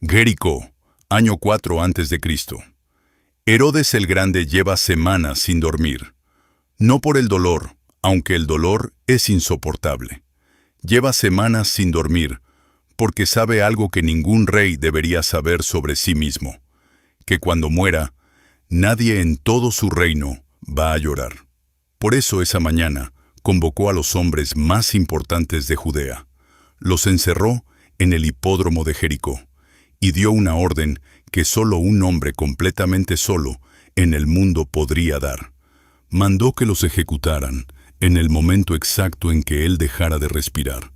Jericó, año 4 a.C. Herodes el Grande lleva semanas sin dormir. No por el dolor, aunque el dolor es insoportable. Lleva semanas sin dormir, porque sabe algo que ningún rey debería saber sobre sí mismo, que cuando muera, nadie en todo su reino va a llorar. Por eso esa mañana convocó a los hombres más importantes de Judea. Los encerró en el hipódromo de Jericó y dio una orden que solo un hombre completamente solo en el mundo podría dar. Mandó que los ejecutaran en el momento exacto en que él dejara de respirar,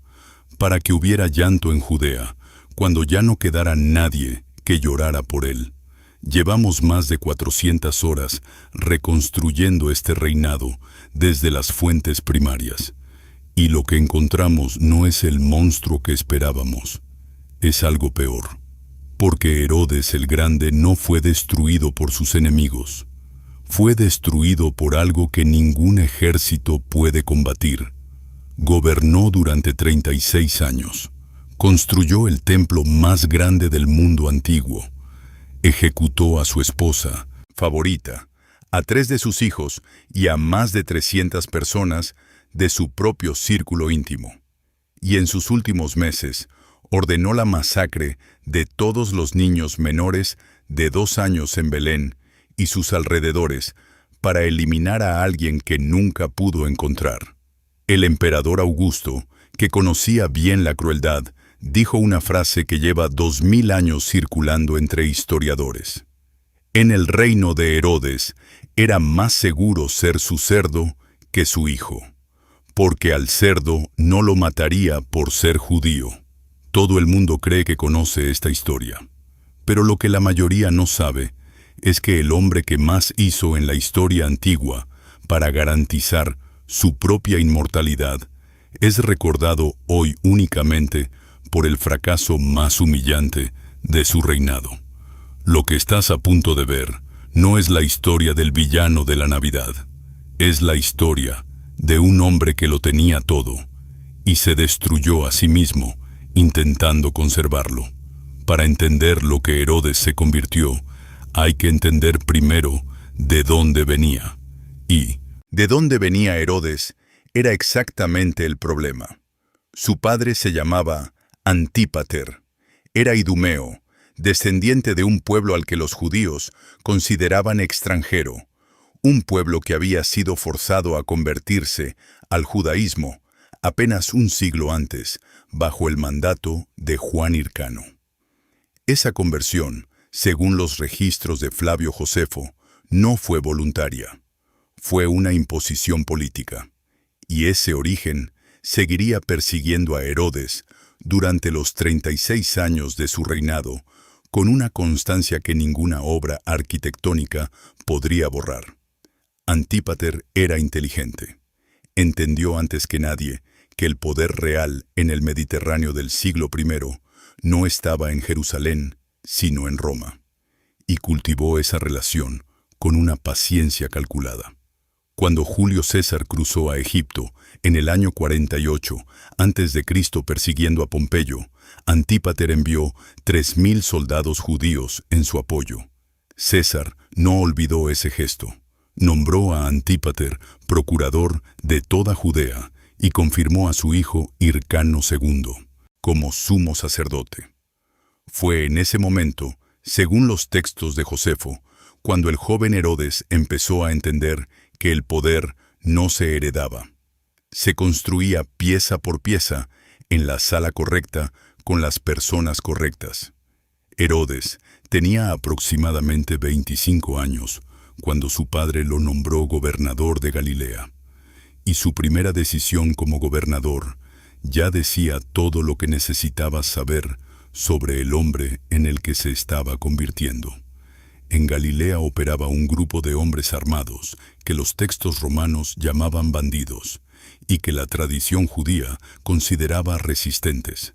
para que hubiera llanto en Judea, cuando ya no quedara nadie que llorara por él. Llevamos más de 400 horas reconstruyendo este reinado desde las fuentes primarias, y lo que encontramos no es el monstruo que esperábamos, es algo peor, porque Herodes el Grande no fue destruido por sus enemigos, fue destruido por algo que ningún ejército puede combatir. Gobernó durante 36 años, construyó el templo más grande del mundo antiguo, ejecutó a su esposa favorita, a 3 de sus hijos y a más de 300 personas de su propio círculo íntimo. Y en sus últimos meses ordenó la masacre de todos los niños menores de 2 años en Belén y sus alrededores para eliminar a alguien que nunca pudo encontrar. El emperador Augusto, que conocía bien la crueldad, dijo una frase que lleva 2000 años circulando entre historiadores. En el reino de Herodes era más seguro ser su cerdo que su hijo, porque al cerdo no lo mataría por ser judío. Todo el mundo cree que conoce esta historia, pero lo que la mayoría no sabe es que el hombre que más hizo en la historia antigua para garantizar su propia inmortalidad es recordado hoy únicamente por el fracaso más humillante de su reinado. Lo que estás a punto de ver no es la historia del villano de la Navidad, es la historia de un hombre que lo tenía todo y se destruyó a sí mismo intentando conservarlo. Para entender lo que Herodes se convirtió, hay que entender primero de dónde venía. Y de dónde venía Herodes era exactamente el problema. Su padre se llamaba Antípater. Era idumeo, descendiente de un pueblo al que los judíos consideraban extranjero, un pueblo que había sido forzado a convertirse al judaísmo apenas un siglo antes, bajo el mandato de Juan Hircano. Esa conversión, según los registros de Flavio Josefo, no fue voluntaria. Fue una imposición política, y ese origen seguiría persiguiendo a Herodes durante los 36 años de su reinado, con una constancia que ninguna obra arquitectónica podría borrar. Antípater era inteligente. Entendió antes que nadie que el poder real en el Mediterráneo del siglo I no estaba en Jerusalén, sino en Roma, y cultivó esa relación con una paciencia calculada. Cuando Julio César cruzó a Egipto en el año 48 a.C. persiguiendo a Pompeyo, Antípater envió 3000 soldados judíos en su apoyo. César no olvidó ese gesto. Nombró a Antípater procurador de toda Judea y confirmó a su hijo Hircano II como sumo sacerdote. Fue en ese momento, según los textos de Josefo, cuando el joven Herodes empezó a entender que el poder no se heredaba. Se construía pieza por pieza en la sala correcta con las personas correctas. Herodes tenía aproximadamente 25 años cuando su padre lo nombró gobernador de Galilea, y su primera decisión como gobernador ya decía todo lo que necesitabas saber sobre el hombre en el que se estaba convirtiendo. En Galilea operaba un grupo de hombres armados que los textos romanos llamaban bandidos y que la tradición judía consideraba resistentes.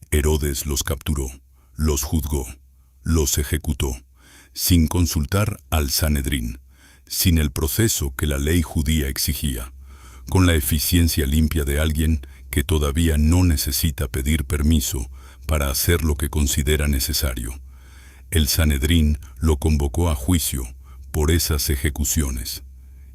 Herodes los capturó, los juzgó, los ejecutó, sin consultar al Sanedrín, sin el proceso que la ley judía exigía, con la eficiencia limpia de alguien que todavía no necesita pedir permiso para hacer lo que considera necesario. El Sanedrín lo convocó a juicio por esas ejecuciones.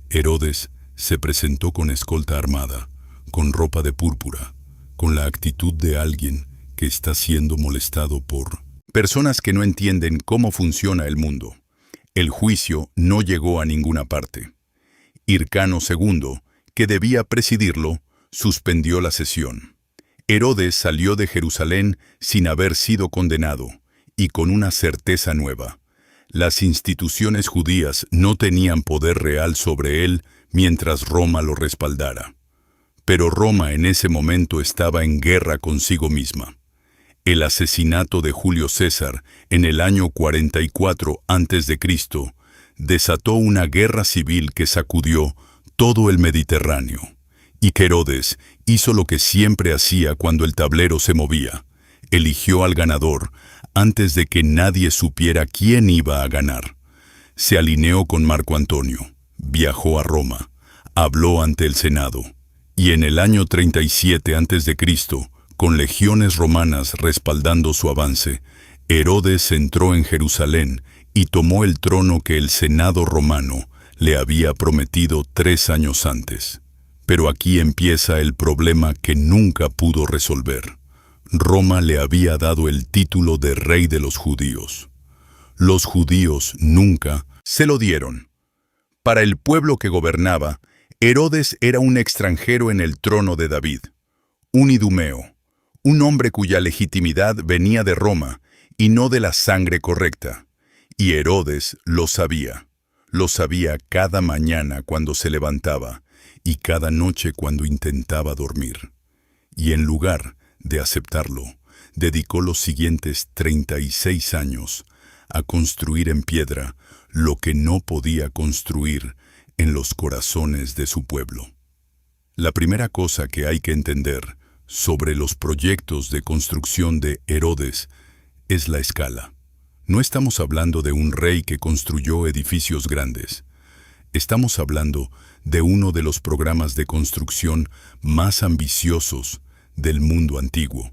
Herodes se presentó con escolta armada, con ropa de púrpura, con la actitud de alguien que está siendo molestado por personas que no entienden cómo funciona el mundo. El juicio no llegó a ninguna parte. Hircano II, que debía presidirlo, suspendió la sesión. Herodes salió de Jerusalén sin haber sido condenado y con una certeza nueva. Las instituciones judías no tenían poder real sobre él mientras Roma lo respaldara. Pero Roma en ese momento estaba en guerra consigo misma. El asesinato de Julio César en el año 44 a.C. desató una guerra civil que sacudió todo el Mediterráneo. Y Herodes hizo lo que siempre hacía cuando el tablero se movía. Eligió al ganador antes de que nadie supiera quién iba a ganar. Se alineó con Marco Antonio, viajó a Roma, habló ante el Senado, y en el año 37 a.C., con legiones romanas respaldando su avance, Herodes entró en Jerusalén y tomó el trono que el Senado romano le había prometido 3 años antes. Pero aquí empieza el problema que nunca pudo resolver. Roma le había dado el título de rey de los judíos. Los judíos nunca se lo dieron. Para el pueblo que gobernaba, Herodes era un extranjero en el trono de David, un idumeo, un hombre cuya legitimidad venía de Roma y no de la sangre correcta. Y Herodes lo sabía cada mañana cuando se levantaba y cada noche cuando intentaba dormir. Y en lugar de aceptarlo, dedicó los siguientes 36 años a construir en piedra lo que no podía construir en los corazones de su pueblo. La primera cosa que hay que entender sobre los proyectos de construcción de Herodes es la escala. No estamos hablando de un rey que construyó edificios grandes. Estamos hablando de uno de los programas de construcción más ambiciosos del mundo antiguo,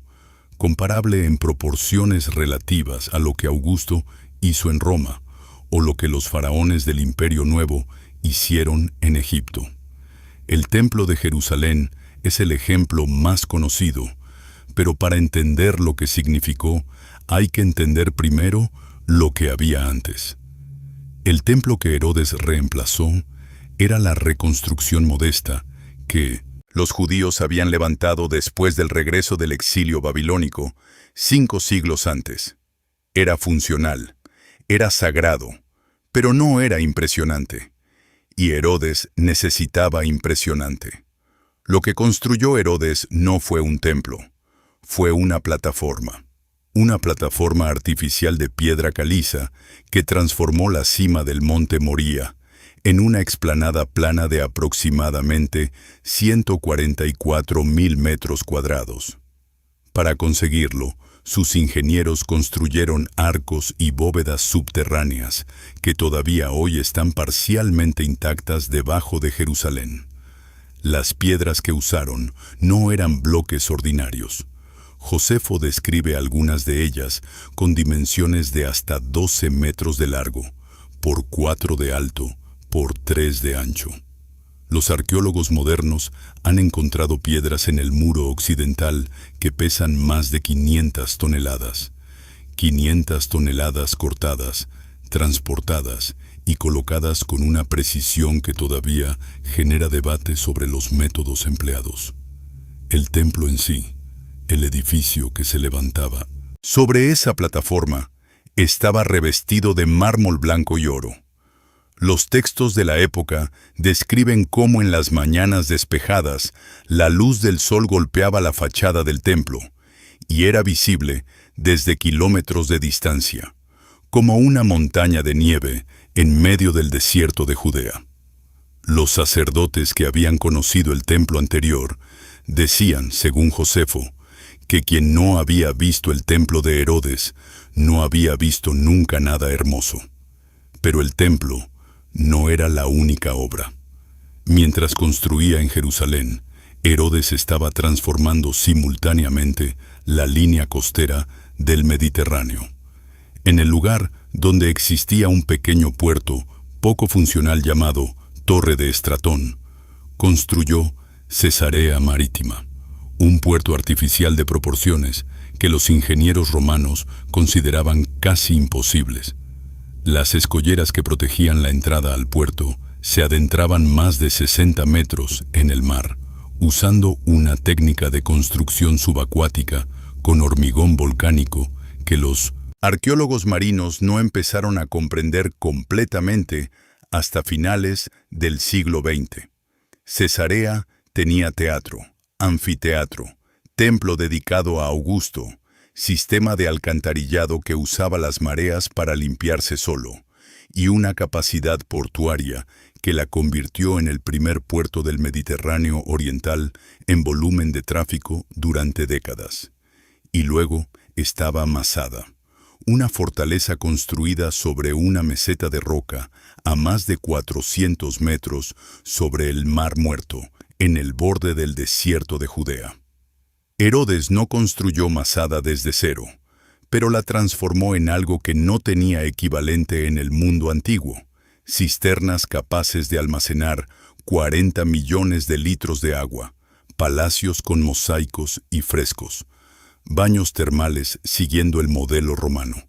comparable en proporciones relativas a lo que Augusto hizo en Roma o lo que los faraones del Imperio Nuevo hicieron en Egipto. El Templo de Jerusalén es el ejemplo más conocido, pero para entender lo que significó, hay que entender primero lo que había antes. El templo que Herodes reemplazó era la reconstrucción modesta que los judíos habían levantado después del regreso del exilio babilónico 5 siglos antes. Era funcional, era sagrado, pero no era impresionante. Y Herodes necesitaba impresionante. Lo que construyó Herodes no fue un templo, fue una plataforma artificial de piedra caliza que transformó la cima del monte Moría en una explanada plana de aproximadamente 144.000 metros cuadrados. Para conseguirlo, sus ingenieros construyeron arcos y bóvedas subterráneas que todavía hoy están parcialmente intactas debajo de Jerusalén. Las piedras que usaron no eran bloques ordinarios. Josefo describe algunas de ellas con dimensiones de hasta 12 metros de largo, por 4 de alto, por 3 de ancho. Los arqueólogos modernos han encontrado piedras en el muro occidental que pesan más de 500 toneladas. 500 toneladas cortadas, transportadas y colocadas con una precisión que todavía genera debate sobre los métodos empleados. El templo en sí, el edificio que se levantaba sobre esa plataforma, estaba revestido de mármol blanco y oro. Los textos de la época describen cómo en las mañanas despejadas la luz del sol golpeaba la fachada del templo y era visible desde kilómetros de distancia, como una montaña de nieve en medio del desierto de Judea. Los sacerdotes que habían conocido el templo anterior decían, según Josefo, que quien no había visto el templo de Herodes no había visto nunca nada hermoso. Pero el templo no era la única obra. Mientras construía en Jerusalén, Herodes estaba transformando simultáneamente la línea costera del Mediterráneo. En el lugar donde existía un pequeño puerto poco funcional llamado Torre de Estratón, construyó Cesarea Marítima, un puerto artificial de proporciones que los ingenieros romanos consideraban casi imposibles. Las escolleras que protegían la entrada al puerto se adentraban más de 60 metros en el mar, usando una técnica de construcción subacuática con hormigón volcánico que los arqueólogos marinos no empezaron a comprender completamente hasta finales del siglo XX. Cesarea tenía teatro, anfiteatro, templo dedicado a Augusto, sistema de alcantarillado que usaba las mareas para limpiarse solo, y una capacidad portuaria que la convirtió en el primer puerto del Mediterráneo oriental en volumen de tráfico durante décadas. Y luego estaba Masada, una fortaleza construida sobre una meseta de roca a más de 400 metros sobre el Mar Muerto, en el borde del desierto de Judea. Herodes no construyó Masada desde cero, pero la transformó en algo que no tenía equivalente en el mundo antiguo: cisternas capaces de almacenar 40 millones de litros de agua, palacios con mosaicos y frescos, baños termales siguiendo el modelo romano,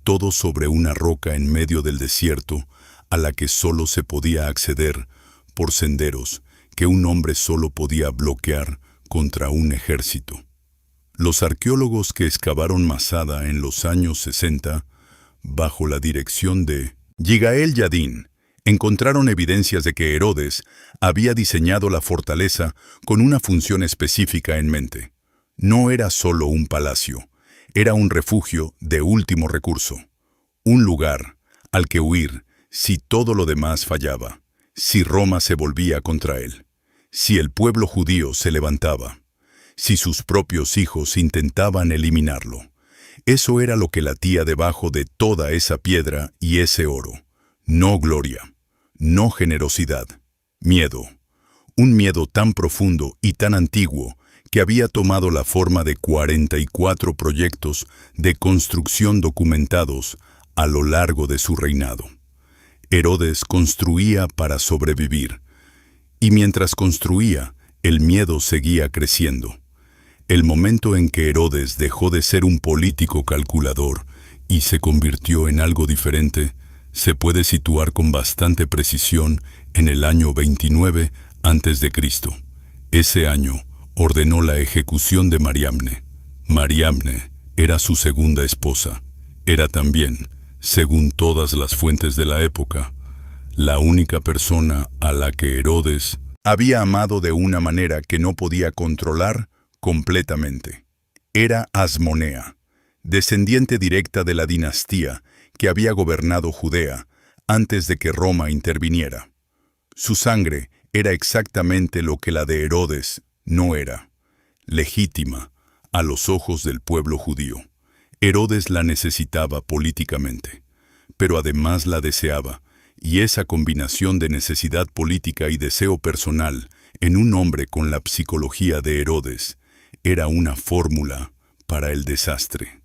todo sobre una roca en medio del desierto a la que solo se podía acceder por senderos que un hombre solo podía bloquear contra un ejército. Los arqueólogos que excavaron Masada en los años 60, bajo la dirección de Yigael Yadin, encontraron evidencias de que Herodes había diseñado la fortaleza con una función específica en mente. No era solo un palacio, era un refugio de último recurso, un lugar al que huir si todo lo demás fallaba, si Roma se volvía contra él, si el pueblo judío se levantaba, si sus propios hijos intentaban eliminarlo. Eso era lo que latía debajo de toda esa piedra y ese oro. No gloria, no generosidad, miedo. Un miedo tan profundo y tan antiguo que había tomado la forma de 44 proyectos de construcción documentados a lo largo de su reinado. Herodes construía para sobrevivir, y mientras construía, el miedo seguía creciendo. El momento en que Herodes dejó de ser un político calculador y se convirtió en algo diferente, se puede situar con bastante precisión en el año 29 a.C. Ese año ordenó la ejecución de Mariamne. Mariamne era su segunda esposa. Era también, según todas las fuentes de la época, la única persona a la que Herodes había amado de una manera que no podía controlar completamente. Era Asmonea, descendiente directa de la dinastía que había gobernado Judea antes de que Roma interviniera. Su sangre era exactamente lo que la de Herodes no era: legítima a los ojos del pueblo judío. Herodes la necesitaba políticamente, pero además la deseaba, y esa combinación de necesidad política y deseo personal en un hombre con la psicología de Herodes era una fórmula para el desastre.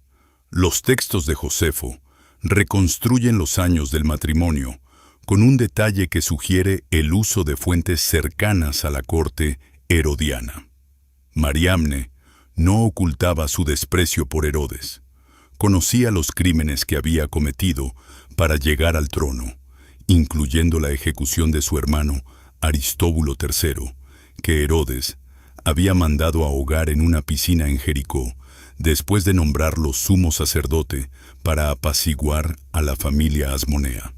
Los textos de Josefo reconstruyen los años del matrimonio con un detalle que sugiere el uso de fuentes cercanas a la corte herodiana. Mariamne no ocultaba su desprecio por Herodes. Conocía los crímenes que había cometido para llegar al trono, incluyendo la ejecución de su hermano Aristóbulo III, que Herodes había mandado ahogar en una piscina en Jericó, después de nombrarlo sumo sacerdote para apaciguar a la familia Asmonea.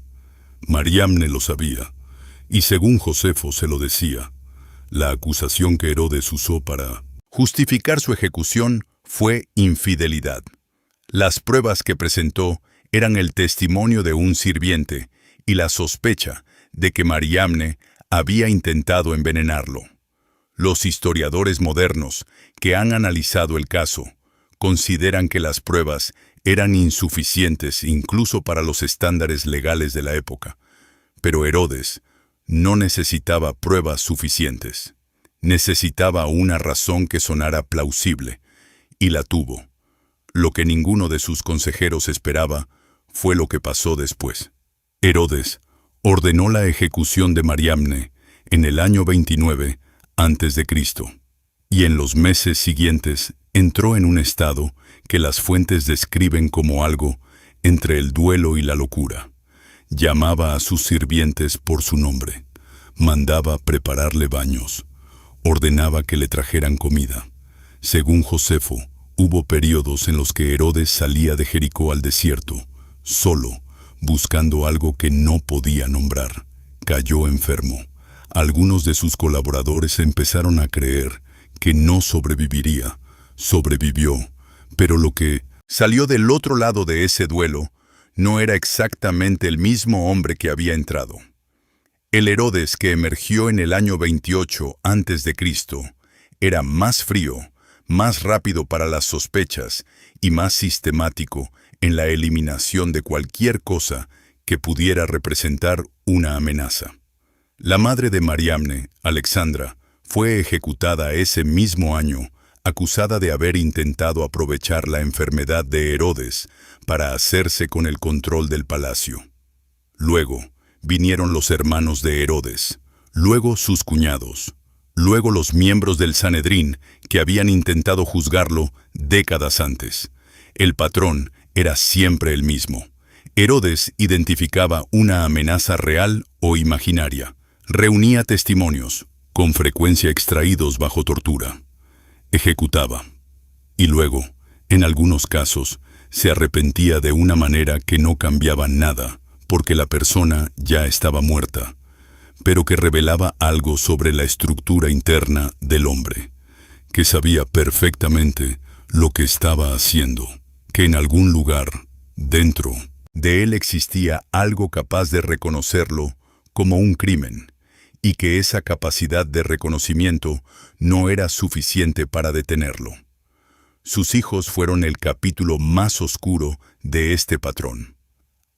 Mariamne lo sabía, y según Josefo se lo decía. La acusación que Herodes usó para justificar su ejecución fue infidelidad. Las pruebas que presentó eran el testimonio de un sirviente y la sospecha de que Mariamne había intentado envenenarlo. Los historiadores modernos que han analizado el caso consideran que las pruebas eran insuficientes incluso para los estándares legales de la época, pero Herodes no necesitaba pruebas suficientes. Necesitaba una razón que sonara plausible, y la tuvo. Lo que ninguno de sus consejeros esperaba fue lo que pasó después. Herodes ordenó la ejecución de Mariamne en el año 29 a.C., y en los meses siguientes entró en un estado que las fuentes describen como algo entre el duelo y la locura. Llamaba a sus sirvientes por su nombre, mandaba prepararle baños, ordenaba que le trajeran comida. Según Josefo, hubo periodos en los que Herodes salía de Jericó al desierto, solo, buscando algo que no podía nombrar. Cayó enfermo. Algunos de sus colaboradores empezaron a creer que no sobreviviría. Sobrevivió, pero lo que salió del otro lado de ese duelo no era exactamente el mismo hombre que había entrado. El Herodes que emergió en el año 28 a.C. era más frío, más rápido para las sospechas y más sistemático en la eliminación de cualquier cosa que pudiera representar una amenaza. La madre de Mariamne, Alexandra, fue ejecutada ese mismo año, acusada de haber intentado aprovechar la enfermedad de Herodes para hacerse con el control del palacio. Luego vinieron los hermanos de Herodes, luego sus cuñados, luego los miembros del Sanedrín que habían intentado juzgarlo décadas antes. El patrón era siempre el mismo. Herodes identificaba una amenaza real o imaginaria. Reunía testimonios, con frecuencia extraídos bajo tortura. Ejecutaba. Y luego, en algunos casos, se arrepentía de una manera que no cambiaba nada, porque la persona ya estaba muerta, pero que revelaba algo sobre la estructura interna del hombre, que sabía perfectamente lo que estaba haciendo, que en algún lugar, dentro de él existía algo capaz de reconocerlo como un crimen, y que esa capacidad de reconocimiento no era suficiente para detenerlo. Sus hijos fueron el capítulo más oscuro de este patrón.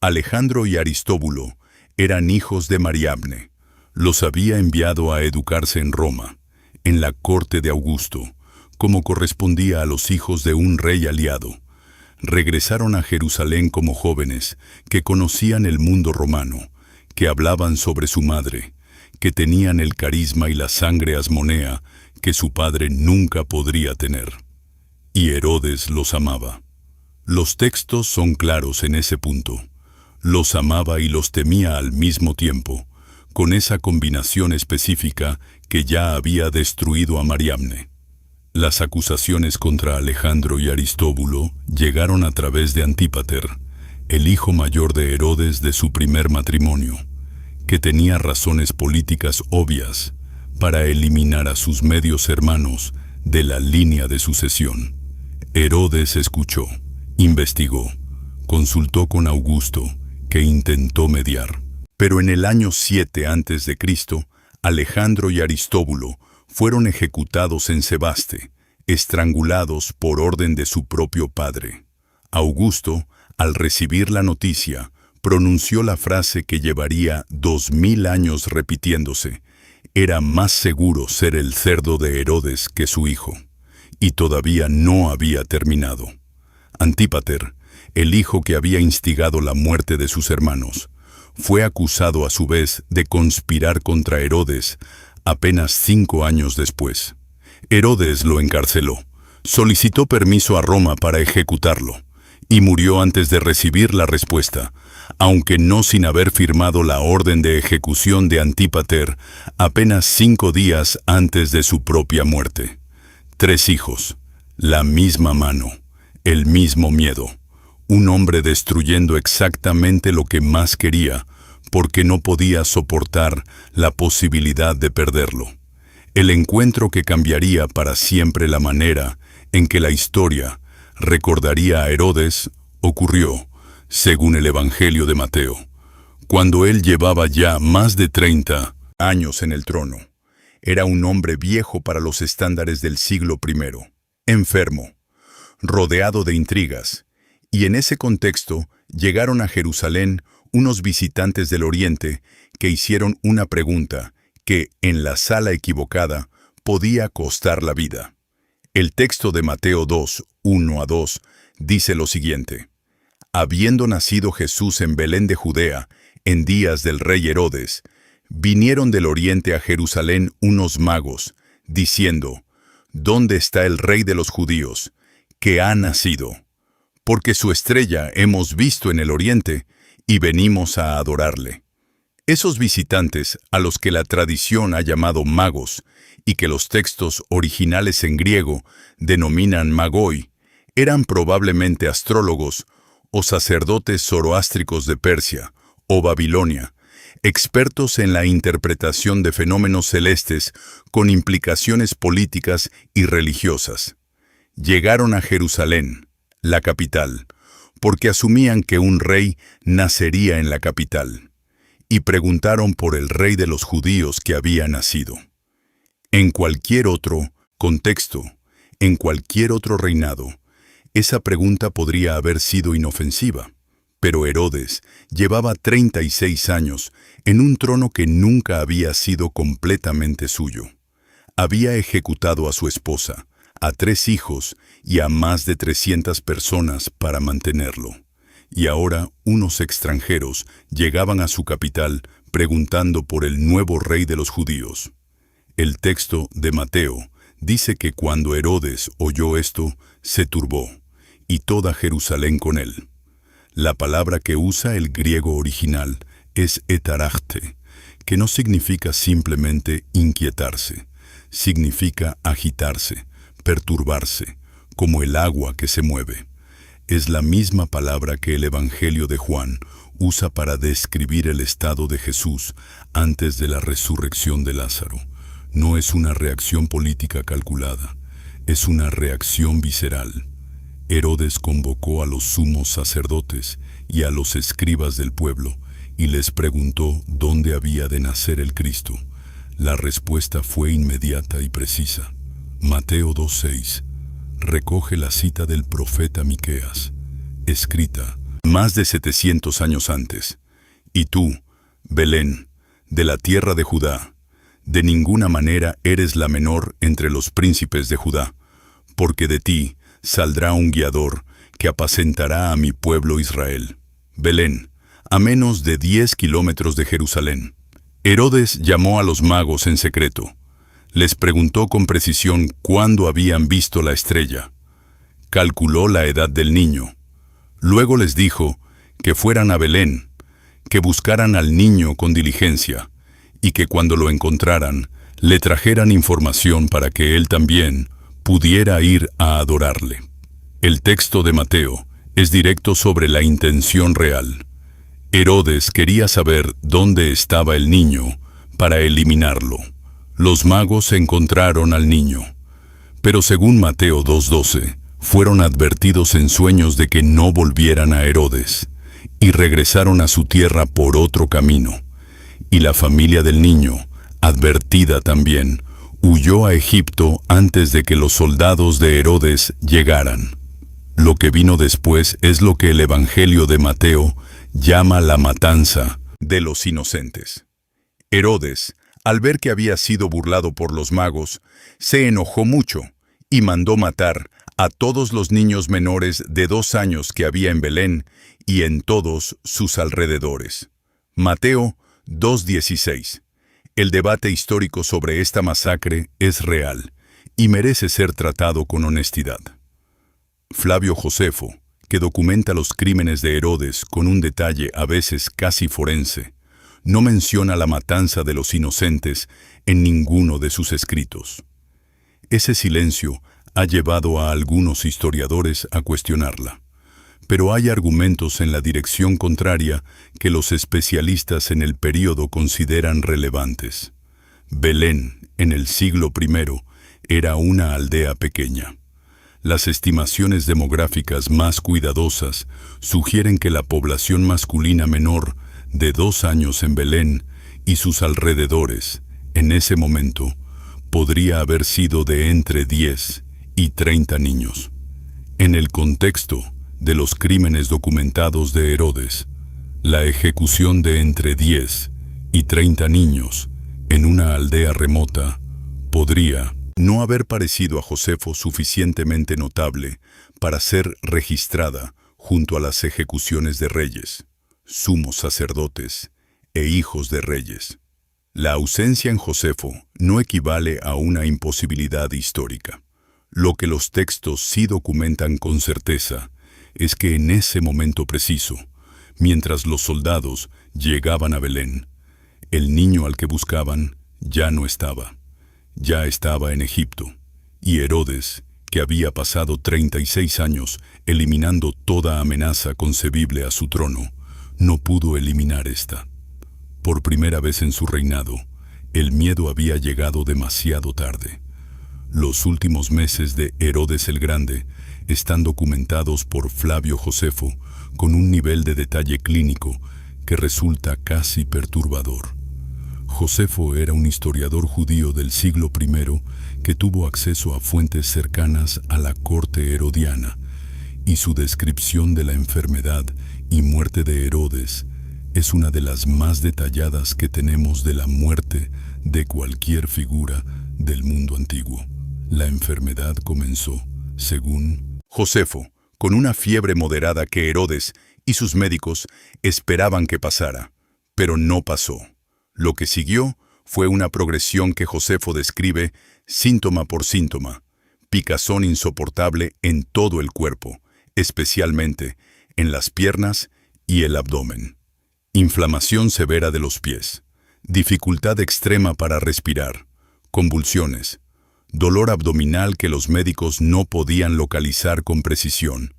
Alejandro y Aristóbulo eran hijos de Mariamne. Los había enviado a educarse en Roma, en la corte de Augusto, como correspondía a los hijos de un rey aliado. Regresaron a Jerusalén como jóvenes que conocían el mundo romano, que hablaban sobre su madre, que tenían el carisma y la sangre asmonea que su padre nunca podría tener. Y Herodes los amaba. Los textos son claros en ese punto. Los amaba y los temía al mismo tiempo, con esa combinación específica que ya había destruido a Mariamne. Las acusaciones contra Alejandro y Aristóbulo llegaron a través de Antípater, el hijo mayor de Herodes de su primer matrimonio, que tenía razones políticas obvias para eliminar a sus medios hermanos de la línea de sucesión. Herodes escuchó, investigó, consultó con Augusto, que intentó mediar. Pero en el año 7 a.C., Alejandro y Aristóbulo fueron ejecutados en Sebaste, estrangulados por orden de su propio padre. Augusto, al recibir la noticia, pronunció la frase que llevaría 2000 años repitiéndose: era más seguro ser el cerdo de Herodes que su hijo. Y todavía no había terminado. Antípater, el hijo que había instigado la muerte de sus hermanos, fue acusado a su vez de conspirar contra Herodes apenas 5 años después. Herodes lo encarceló, solicitó permiso a Roma para ejecutarlo, y murió antes de recibir la respuesta, aunque no sin haber firmado la orden de ejecución de Antípater apenas 5 días antes de su propia muerte. 3 hijos, la misma mano, el mismo miedo, un hombre destruyendo exactamente lo que más quería, porque no podía soportar la posibilidad de perderlo. El encuentro que cambiaría para siempre la manera en que la historia recordaría a Herodes ocurrió, según el Evangelio de Mateo, cuando él llevaba ya más de 30 años en el trono. Era un hombre viejo para los estándares del siglo I, enfermo, rodeado de intrigas, y en ese contexto llegaron a Jerusalén unos visitantes del Oriente que hicieron una pregunta que, en la sala equivocada, podía costar la vida. El texto de Mateo 2, 1 a 2, dice lo siguiente: Habiendo nacido Jesús en Belén de Judea, en días del rey Herodes, vinieron del oriente a Jerusalén unos magos, diciendo: ¿Dónde está el rey de los judíos, que ha nacido? Porque su estrella hemos visto en el oriente, y venimos a adorarle. Esos visitantes, a los que la tradición ha llamado magos, y que los textos originales en griego denominan magoi, eran probablemente astrólogos o sacerdotes zoroástricos de Persia o Babilonia, expertos en la interpretación de fenómenos celestes con implicaciones políticas y religiosas. Llegaron a Jerusalén, la capital, porque asumían que un rey nacería en la capital, y preguntaron por el rey de los judíos que había nacido. En cualquier otro contexto, en cualquier otro reinado, esa pregunta podría haber sido inofensiva, pero Herodes llevaba 36 años en un trono que nunca había sido completamente suyo. Había ejecutado a su esposa, a 3 hijos y a más de 300 personas para mantenerlo. Y ahora unos extranjeros llegaban a su capital preguntando por el nuevo rey de los judíos. El texto de Mateo dice que cuando Herodes oyó esto, se turbó, y toda Jerusalén con él. La palabra que usa el griego original es etarachte, que no significa simplemente inquietarse, significa agitarse, perturbarse, como el agua que se mueve. Es la misma palabra que el Evangelio de Juan usa para describir el estado de Jesús antes de la resurrección de Lázaro. No es una reacción política calculada, es una reacción visceral. Herodes convocó a los sumos sacerdotes y a los escribas del pueblo y les preguntó dónde había de nacer el Cristo. La respuesta fue inmediata y precisa. Mateo 2:6 recoge la cita del profeta Miqueas, escrita más de 700 años antes. Y tú, Belén, de la tierra de Judá, de ninguna manera eres la menor entre los príncipes de Judá, porque de ti saldrá un guiador que apacentará a mi pueblo Israel. Belén, a menos de 10 kilómetros de Jerusalén. Herodes llamó a los magos en secreto. Les preguntó con precisión cuándo habían visto la estrella. Calculó la edad del niño. Luego les dijo que fueran a Belén, que buscaran al niño con diligencia, y que cuando lo encontraran, le trajeran información para que él también pudiera ir a adorarle. El texto de Mateo es directo sobre la intención real. Herodes quería saber dónde estaba el niño para eliminarlo. Los magos encontraron al niño, pero según Mateo 2:12, fueron advertidos en sueños de que no volvieran a Herodes, y regresaron a su tierra por otro camino. Y la familia del niño, advertida también, huyó a Egipto antes de que los soldados de Herodes llegaran. Lo que vino después es lo que el Evangelio de Mateo llama la matanza de los inocentes. Herodes, al ver que había sido burlado por los magos, se enojó mucho y mandó matar a todos los niños menores de 2 años que había en Belén y en todos sus alrededores. Mateo 2:16. El debate histórico sobre esta masacre es real y merece ser tratado con honestidad. Flavio Josefo, que documenta los crímenes de Herodes con un detalle a veces casi forense, no menciona la matanza de los inocentes en ninguno de sus escritos. Ese silencio ha llevado a algunos historiadores a cuestionarla, pero hay argumentos en la dirección contraria que los especialistas en el período consideran relevantes. Belén, en el siglo I, era una aldea pequeña. Las estimaciones demográficas más cuidadosas sugieren que la población masculina menor de 2 años en Belén y sus alrededores, en ese momento, podría haber sido de entre 10 y 30 niños. En el contexto de los crímenes documentados de Herodes, la ejecución de entre 10 y 30 niños en una aldea remota podría no haber parecido a Josefo suficientemente notable para ser registrada junto a las ejecuciones de reyes, sumos sacerdotes e hijos de reyes. La ausencia en Josefo no equivale a una imposibilidad histórica. Lo que los textos sí documentan con certeza es que en ese momento preciso, mientras los soldados llegaban a Belén, el niño al que buscaban ya no estaba. Ya estaba en Egipto, y Herodes, que había pasado 36 años eliminando toda amenaza concebible a su trono, no pudo eliminar esta. Por primera vez en su reinado, el miedo había llegado demasiado tarde. Los últimos meses de Herodes el Grande están documentados por Flavio Josefo con un nivel de detalle clínico que resulta casi perturbador. Josefo era un historiador judío del siglo I que tuvo acceso a fuentes cercanas a la corte herodiana, y su descripción de la enfermedad y muerte de Herodes es una de las más detalladas que tenemos de la muerte de cualquier figura del mundo antiguo. La enfermedad comenzó, según Josefo, con una fiebre moderada que Herodes y sus médicos esperaban que pasara, pero no pasó. Lo que siguió fue una progresión que Josefo describe síntoma por síntoma, picazón insoportable en todo el cuerpo, especialmente en las piernas y el abdomen. Inflamación severa de los pies, dificultad extrema para respirar, convulsiones, dolor abdominal que los médicos no podían localizar con precisión,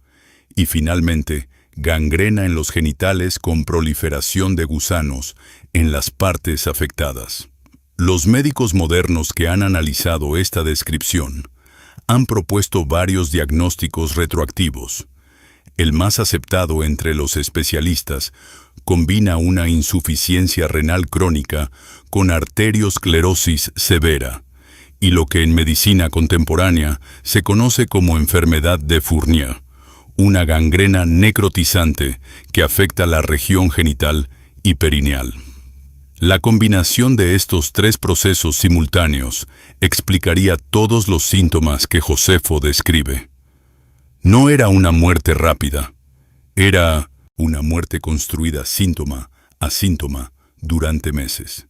y finalmente, gangrena en los genitales con proliferación de gusanos en las partes afectadas. Los médicos modernos que han analizado esta descripción han propuesto varios diagnósticos retroactivos. El más aceptado entre los especialistas combina una insuficiencia renal crónica con arteriosclerosis severa, y lo que en medicina contemporánea se conoce como enfermedad de Fournier, una gangrena necrotizante que afecta la región genital y perineal. La combinación de estos tres procesos simultáneos explicaría todos los síntomas que Josefo describe. No era una muerte rápida, era una muerte construida síntoma a síntoma durante meses.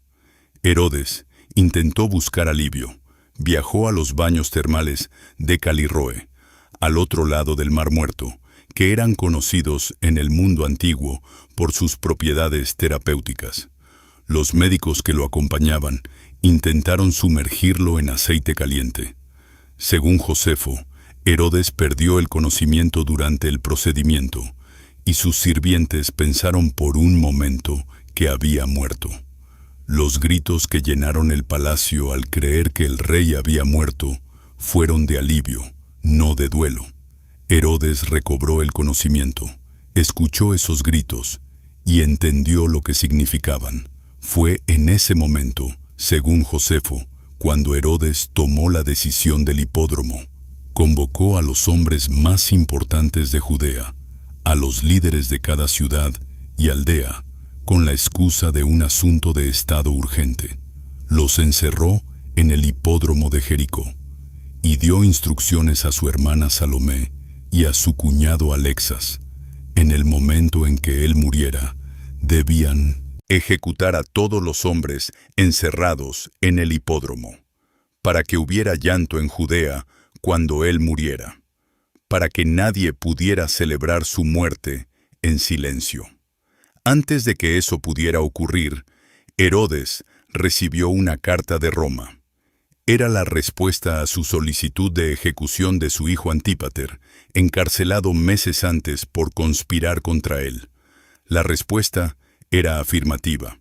Herodes intentó buscar alivio, viajó a los baños termales de Calirroe, al otro lado del Mar Muerto, que eran conocidos en el mundo antiguo por sus propiedades terapéuticas. Los médicos que lo acompañaban intentaron sumergirlo en aceite caliente. Según Josefo, Herodes perdió el conocimiento durante el procedimiento, y sus sirvientes pensaron por un momento que había muerto. Los gritos que llenaron el palacio al creer que el rey había muerto fueron de alivio, no de duelo. Herodes recobró el conocimiento, escuchó esos gritos y entendió lo que significaban. Fue en ese momento, según Josefo, cuando Herodes tomó la decisión del hipódromo. Convocó a los hombres más importantes de Judea, a los líderes de cada ciudad y aldea, con la excusa de un asunto de estado urgente. Los encerró en el hipódromo de Jericó y dio instrucciones a su hermana Salomé y a su cuñado Alexas. En el momento en que él muriera, debían ejecutar a todos los hombres encerrados en el hipódromo, para que hubiera llanto en Judea cuando él muriera, para que nadie pudiera celebrar su muerte en silencio. Antes de que eso pudiera ocurrir, Herodes recibió una carta de Roma. Era la respuesta a su solicitud de ejecución de su hijo Antípater, encarcelado meses antes por conspirar contra él. La respuesta era afirmativa.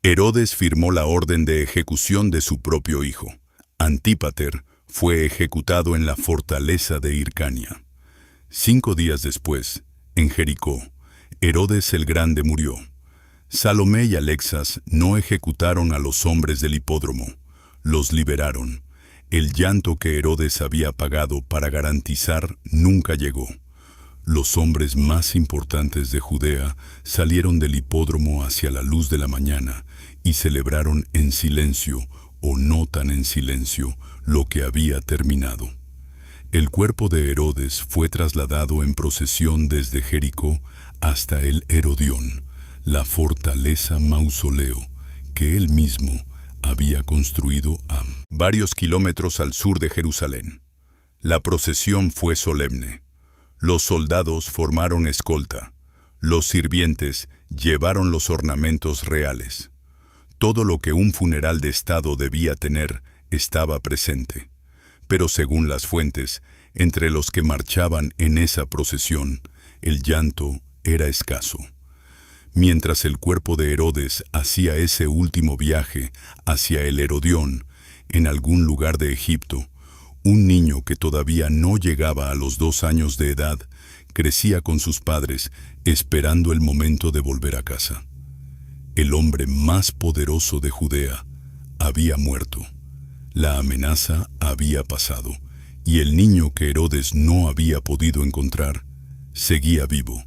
Herodes firmó la orden de ejecución de su propio hijo. Antípater fue ejecutado en la fortaleza de Hircania. 5 días después, en Jericó, Herodes el Grande murió. Salomé y Alexas no ejecutaron a los hombres del hipódromo, los liberaron. El llanto que Herodes había pagado para garantizar nunca llegó. Los hombres más importantes de Judea salieron del hipódromo hacia la luz de la mañana y celebraron en silencio, o no tan en silencio, lo que había terminado. El cuerpo de Herodes fue trasladado en procesión desde Jericó hasta el Herodión, la fortaleza mausoleo que él mismo había construido a varios kilómetros al sur de Jerusalén. La procesión fue solemne. Los soldados formaron escolta. Los sirvientes llevaron los ornamentos reales. Todo lo que un funeral de Estado debía tener estaba presente. Pero según las fuentes, entre los que marchaban en esa procesión, el llanto era escaso. Mientras el cuerpo de Herodes hacía ese último viaje hacia el Herodión, en algún lugar de Egipto, un niño que todavía no llegaba a los 2 años de edad crecía con sus padres esperando el momento de volver a casa. El hombre más poderoso de Judea había muerto. La amenaza había pasado, y el niño que Herodes no había podido encontrar seguía vivo.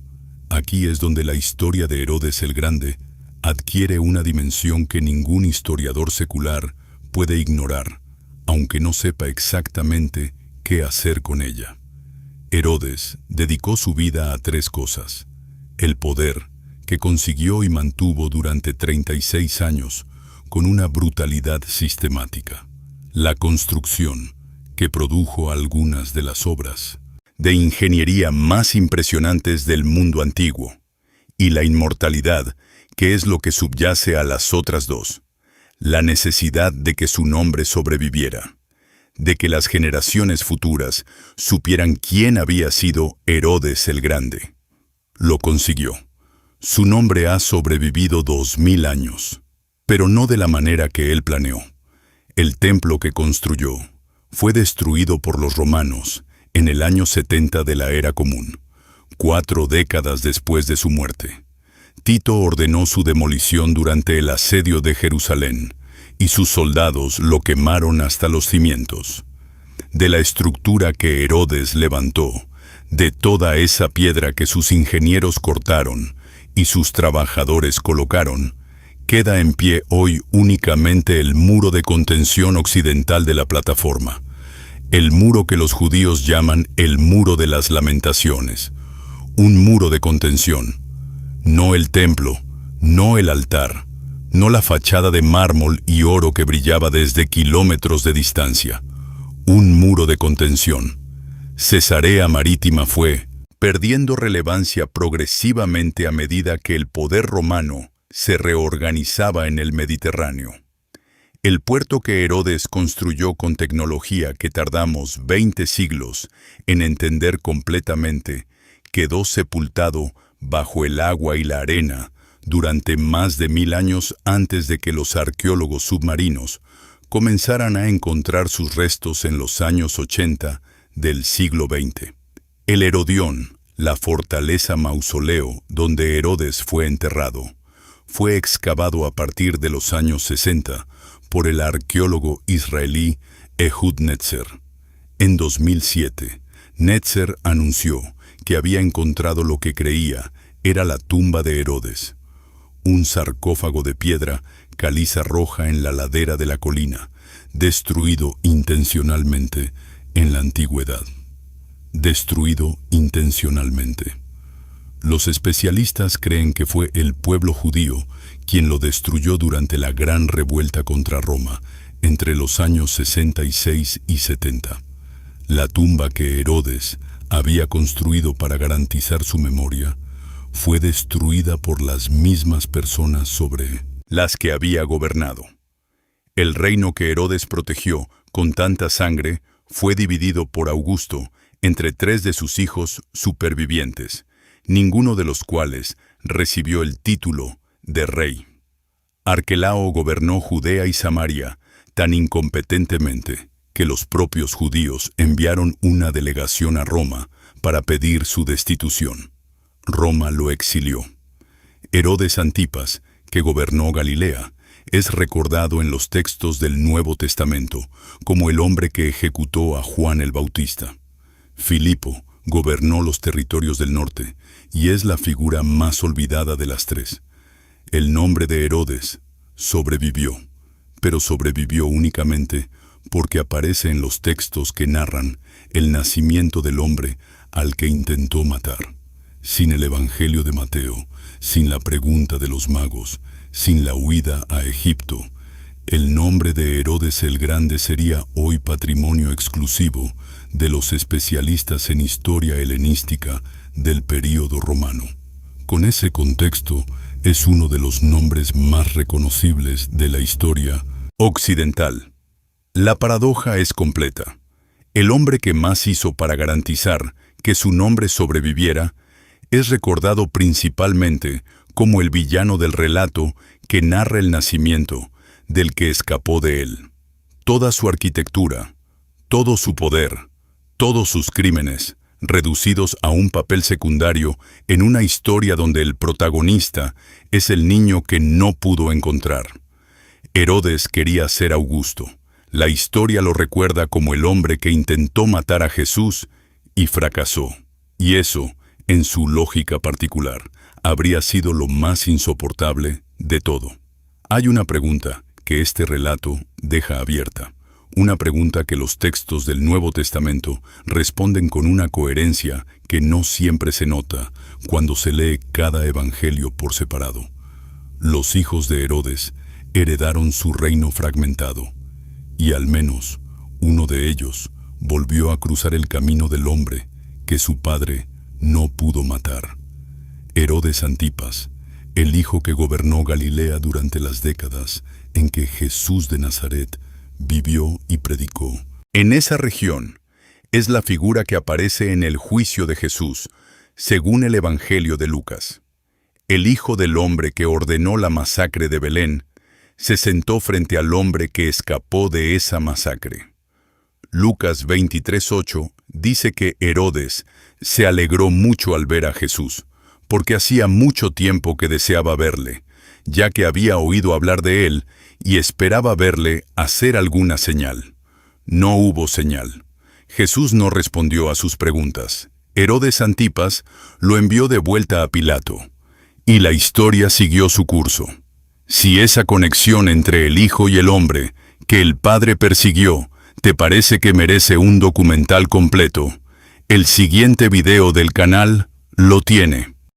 Aquí es donde la historia de Herodes el Grande adquiere una dimensión que ningún historiador secular puede ignorar, aunque no sepa exactamente qué hacer con ella. Herodes dedicó su vida a 3 cosas: el poder, que consiguió y mantuvo durante 36 años con una brutalidad sistemática; la construcción, que produjo algunas de las obras de ingeniería más impresionantes del mundo antiguo; y la inmortalidad, que es lo que subyace a las otras 2, la necesidad de que su nombre sobreviviera, de que las generaciones futuras supieran quién había sido Herodes el Grande. Lo consiguió. Su nombre ha sobrevivido 2000 años, pero no de la manera que él planeó. El templo que construyó fue destruido por los romanos en el año 70 de la Era Común, 4 décadas después de su muerte. Tito ordenó su demolición durante el asedio de Jerusalén, y sus soldados lo quemaron hasta los cimientos. De la estructura que Herodes levantó, de toda esa piedra que sus ingenieros cortaron y sus trabajadores colocaron, queda en pie hoy únicamente el muro de contención occidental de la plataforma, el muro que los judíos llaman el Muro de las Lamentaciones, un muro de contención. No el templo, no el altar, no la fachada de mármol y oro que brillaba desde kilómetros de distancia. Un muro de contención. Cesarea Marítima fue perdiendo relevancia progresivamente a medida que el poder romano se reorganizaba en el Mediterráneo. El puerto que Herodes construyó con tecnología que tardamos 20 siglos en entender completamente, quedó sepultado bajo el agua y la arena durante más de 1000 años antes de que los arqueólogos submarinos comenzaran a encontrar sus restos en los años 80 del siglo XX. El Herodión, la fortaleza mausoleo donde Herodes fue enterrado, fue excavado a partir de los años 60 por el arqueólogo israelí Ehud Netzer. En 2007, Netzer anunció que había encontrado lo que creía era la tumba de Herodes, un sarcófago de piedra caliza roja en la ladera de la colina, destruido intencionalmente en la antigüedad. Destruido intencionalmente. Los especialistas creen que fue el pueblo judío quien lo destruyó durante la gran revuelta contra Roma entre los años 66 y 70. La tumba que Herodes había construido para garantizar su memoria fue destruida por las mismas personas sobre las que había gobernado. El reino que Herodes protegió con tanta sangre fue dividido por Augusto entre 3 de sus hijos supervivientes, ninguno de los cuales recibió el título de rey. Arquelao gobernó Judea y Samaria tan incompetentemente que los propios judíos enviaron una delegación a Roma para pedir su destitución. Roma lo exilió. Herodes Antipas, que gobernó Galilea, es recordado en los textos del Nuevo Testamento como el hombre que ejecutó a Juan el Bautista. Filipo gobernó los territorios del norte y es la figura más olvidada de las 3. El nombre de Herodes sobrevivió, pero sobrevivió únicamente porque aparece en los textos que narran el nacimiento del hombre al que intentó matar. Sin el Evangelio de Mateo, sin la pregunta de los magos, sin la huida a Egipto, el nombre de Herodes el Grande sería hoy patrimonio exclusivo de los especialistas en historia helenística del período romano. Con ese contexto, es uno de los nombres más reconocibles de la historia occidental. La paradoja es completa. El hombre que más hizo para garantizar que su nombre sobreviviera es recordado principalmente como el villano del relato que narra el nacimiento del que escapó de él. Toda su arquitectura, todo su poder, todos sus crímenes, reducidos a un papel secundario en una historia donde el protagonista es el niño que no pudo encontrar. Herodes quería ser Augusto. La historia lo recuerda como el hombre que intentó matar a Jesús y fracasó. Y eso, en su lógica particular, habría sido lo más insoportable de todo. Hay una pregunta que este relato deja abierta. Una pregunta que los textos del Nuevo Testamento responden con una coherencia que no siempre se nota cuando se lee cada evangelio por separado. Los hijos de Herodes heredaron su reino fragmentado, y al menos uno de ellos volvió a cruzar el camino del hombre que su padre no pudo matar. Herodes Antipas, el hijo que gobernó Galilea durante las décadas en que Jesús de Nazaret vivió y predicó. En esa región es la figura que aparece en el juicio de Jesús, según el Evangelio de Lucas. El hijo del hombre que ordenó la masacre de Belén se sentó frente al hombre que escapó de esa masacre. Lucas 23:8 dice que Herodes se alegró mucho al ver a Jesús, porque hacía mucho tiempo que deseaba verle, ya que había oído hablar de él y esperaba verle hacer alguna señal. No hubo señal. Jesús no respondió a sus preguntas. Herodes Antipas lo envió de vuelta a Pilato, y la historia siguió su curso. Si esa conexión entre el Hijo y el hombre, que el Padre persiguió, te parece que merece un documental completo, el siguiente video del canal lo tiene.